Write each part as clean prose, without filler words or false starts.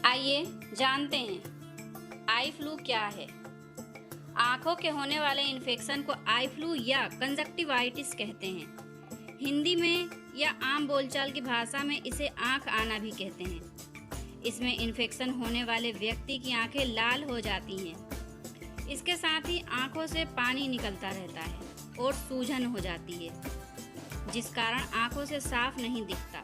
आइए जानते हैं आई फ्लू क्या है। आंखों के होने वाले इन्फेक्शन को आई फ्लू या कंजक्टिवाइटिस कहते हैं। हिंदी में या आम बोलचाल की भाषा में इसे आंख आना भी कहते हैं। इसमें इन्फेक्शन होने वाले व्यक्ति की आंखें लाल हो जाती हैं। इसके साथ ही आंखों से पानी निकलता रहता है और सूजन हो जाती है, जिस कारण आंखों से साफ नहीं दिखता।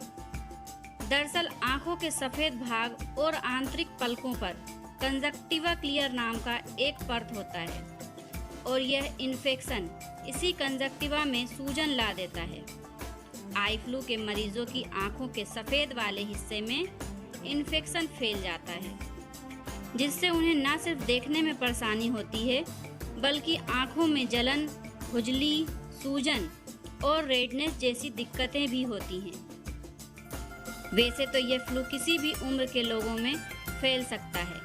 दरअसल आंखों के सफ़ेद भाग और आंतरिक पलकों पर कंजक्टिवा क्लियर नाम का एक परत होता है और यह इन्फेक्शन इसी कंजक्टिवा में सूजन ला देता है। आई फ्लू के मरीजों की आंखों के सफ़ेद वाले हिस्से में इन्फेक्शन फैल जाता है, जिससे उन्हें न सिर्फ देखने में परेशानी होती है बल्कि आंखों में जलन, खुजली, सूजन और रेडनेस जैसी दिक्कतें भी होती हैं। वैसे तो यह फ्लू किसी भी उम्र के लोगों में फैल सकता है,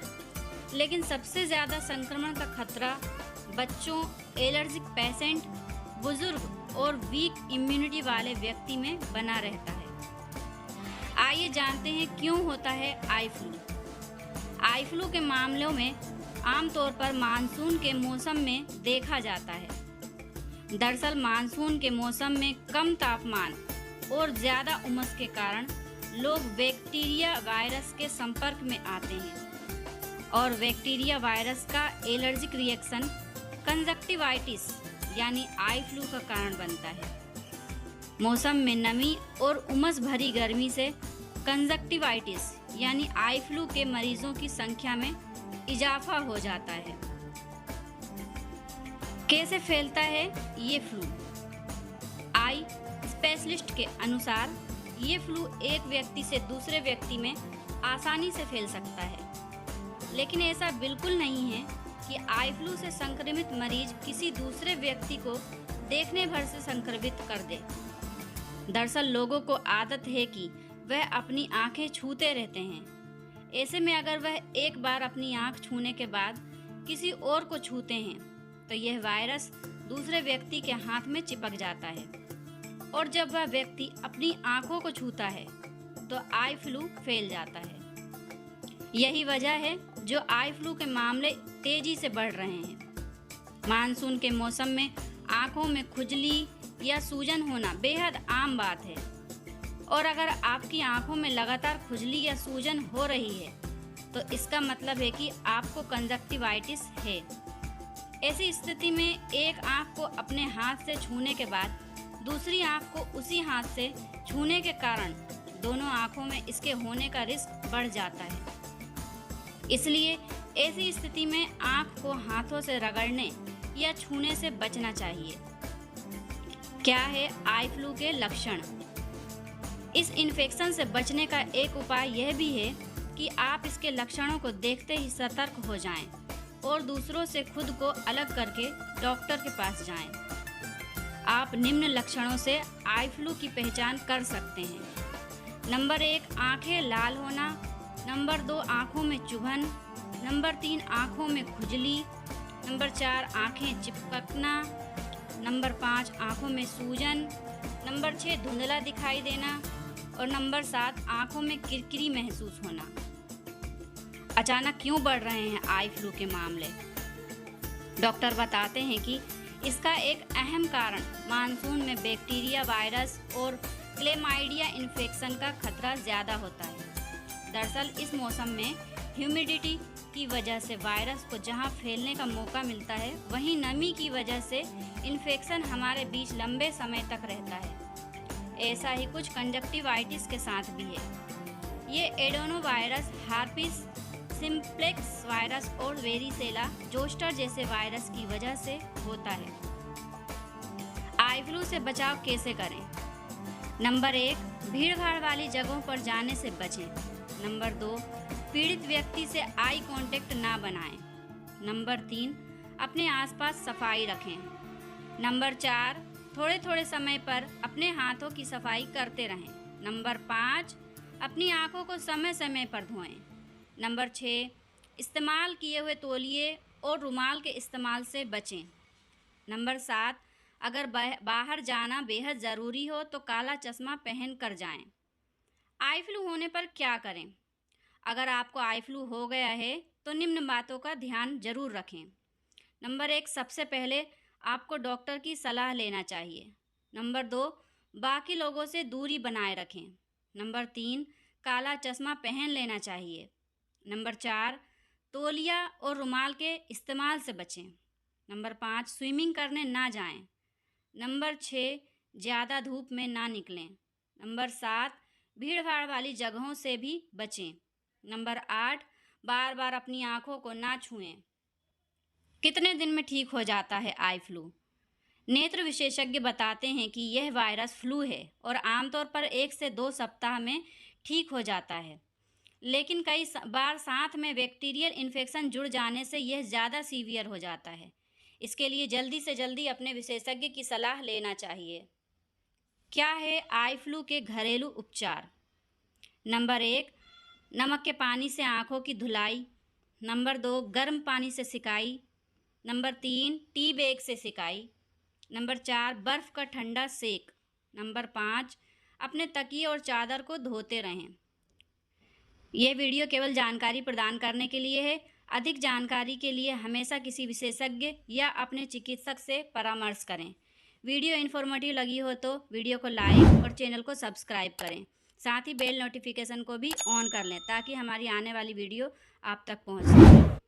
लेकिन सबसे ज़्यादा संक्रमण का खतरा बच्चों, एलर्जिक पेशेंट, बुजुर्ग और वीक इम्यूनिटी वाले व्यक्ति में बना रहता है। आइए जानते हैं क्यों होता है आई फ्लू। आई फ्लू के मामलों में आमतौर पर मानसून के मौसम में देखा जाता है। दरअसल मानसून के मौसम में कम तापमान और ज़्यादा उमस के कारण लोग बैक्टीरिया वायरस के संपर्क में आते हैं और बैक्टीरिया वायरस का एलर्जिक रिएक्शन कंजक्टिवाइटिस यानी आई फ्लू का कारण बनता है। मौसम में नमी और उमस भरी गर्मी से कंजक्टिवाइटिस यानी आई फ्लू के मरीजों की संख्या में इजाफा हो जाता है। कैसे फैलता है ये फ्लू? आई स्पेशलिस्ट के अनुसार ये फ्लू एक व्यक्ति से दूसरे व्यक्ति में आसानी से फैल सकता है, लेकिन ऐसा बिल्कुल नहीं है कि आई फ्लू से संक्रमित मरीज किसी दूसरे व्यक्ति को देखने भर से संक्रमित कर दे। दरअसल लोगों को आदत है कि वह अपनी आंखें छूते रहते हैं। ऐसे में अगर वह एक बार अपनी आंख छूने के बाद किसी और को छूते हैं तो यह वायरस दूसरे व्यक्ति के हाथ में चिपक जाता है और जब वह व्यक्ति अपनी आंखों को छूता है तो आई फ्लू फैल जाता है। यही वजह है जो आई फ्लू के मामले तेजी से बढ़ रहे हैं। मानसून के मौसम में आंखों में खुजली या सूजन होना बेहद आम बात है और अगर आपकी आंखों में लगातार खुजली या सूजन हो रही है तो इसका मतलब है कि आपको कंजक्टिवाइटिस है। ऐसी स्थिति में एक आंख को अपने हाथ से छूने के बाद दूसरी आंख को उसी हाथ से छूने के कारण दोनों आंखों में इसके होने का रिस्क बढ़ जाता है। इसलिए ऐसी स्थिति में आंख को हाथों से रगड़ने या छूने से बचना चाहिए। क्या है आई फ्लू के लक्षण? इस इन्फेक्शन से बचने का एक उपाय यह भी है कि आप इसके लक्षणों को देखते ही सतर्क हो जाएं और दूसरों से खुद को अलग करके डॉक्टर के पास जाएं। आप निम्न लक्षणों से आई फ्लू की पहचान कर सकते हैं। नंबर 1, आंखें लाल होना। नंबर 2, आंखों में चुभन। नंबर 3, आंखों में खुजली। नंबर 4, आंखें चिपकना। नंबर 5, आंखों में सूजन। नंबर 6, धुंधला दिखाई देना और नंबर 7, आंखों में किरकिरी महसूस होना। अचानक क्यों बढ़ रहे हैं आई फ्लू के मामले? डॉक्टर बताते हैं कि इसका एक अहम कारण मानसून में बैक्टीरिया वायरस और क्लेमाइडिया इन्फेक्शन का खतरा ज़्यादा होता है। दरअसल इस मौसम में ह्यूमिडिटी की वजह से वायरस को जहां फैलने का मौका मिलता है, वहीं नमी की वजह से इन्फेक्शन हमारे बीच लंबे समय तक रहता है। ऐसा ही कुछ कंजक्टिवाइटिस के साथ भी है। ये एडेनोवायरस, हार्पिस सिम्प्लेक्स वायरस और वेरिसेला जोस्टर जैसे वायरस की वजह से होता है। आई फ्लू से बचाव कैसे करें? नंबर 1, भीड़भाड़ वाली जगहों पर जाने से बचें। नंबर 2, पीड़ित व्यक्ति से आई कांटेक्ट ना बनाएं। नंबर 3, अपने आसपास सफाई रखें। नंबर 4, थोड़े थोड़े समय पर अपने हाथों की सफाई करते रहें। नंबर 5, अपनी आंखों को समय समय पर धोएं। नंबर 6, इस्तेमाल किए हुए तौलिए और रुमाल के इस्तेमाल से बचें। नंबर 7, अगर बाहर जाना बेहद ज़रूरी हो तो काला चश्मा पहन कर जाएं। आई फ्लू होने पर क्या करें? अगर आपको आई फ्लू हो गया है तो निम्न बातों का ध्यान जरूर रखें। नंबर 1, सबसे पहले आपको डॉक्टर की सलाह लेना चाहिए। नंबर 2, बाकी लोगों से दूरी बनाए रखें। नंबर 3, काला चश्मा पहन लेना चाहिए। नंबर 4, तौलिया और रुमाल के इस्तेमाल से बचें। नंबर 5, स्विमिंग करने ना जाएं। नंबर 6, ज़्यादा धूप में ना निकलें। नंबर 7, भीड़ भाड़ वाली जगहों से भी बचें। नंबर 8, बार बार अपनी आँखों को ना छुएं। कितने दिन में ठीक हो जाता है आई फ्लू? नेत्र विशेषज्ञ बताते हैं कि यह वायरस फ्लू है और आमतौर पर 1 से 2 सप्ताह में ठीक हो जाता है, लेकिन कई बार साथ में बैक्टीरियल इन्फेक्शन जुड़ जाने से यह ज़्यादा सीवियर हो जाता है। इसके लिए जल्दी से जल्दी अपने विशेषज्ञ की सलाह लेना चाहिए। क्या है आई फ्लू के घरेलू उपचार? नंबर 1, नमक के पानी से आँखों की धुलाई। नंबर 2, गर्म पानी से सिकाई। नंबर 3, टी बैग से सिकाई। नंबर 4, बर्फ़ का ठंडा सेक। नंबर 5, अपने तकिए और चादर को धोते रहें। यह वीडियो केवल जानकारी प्रदान करने के लिए है। अधिक जानकारी के लिए हमेशा किसी विशेषज्ञ या अपने चिकित्सक से परामर्श करें। वीडियो इन्फॉर्मेटिव लगी हो तो वीडियो को लाइक और चैनल को सब्सक्राइब करें। साथ ही बेल नोटिफिकेशन को भी ऑन कर लें ताकि हमारी आने वाली वीडियो आप तक पहुंच सके।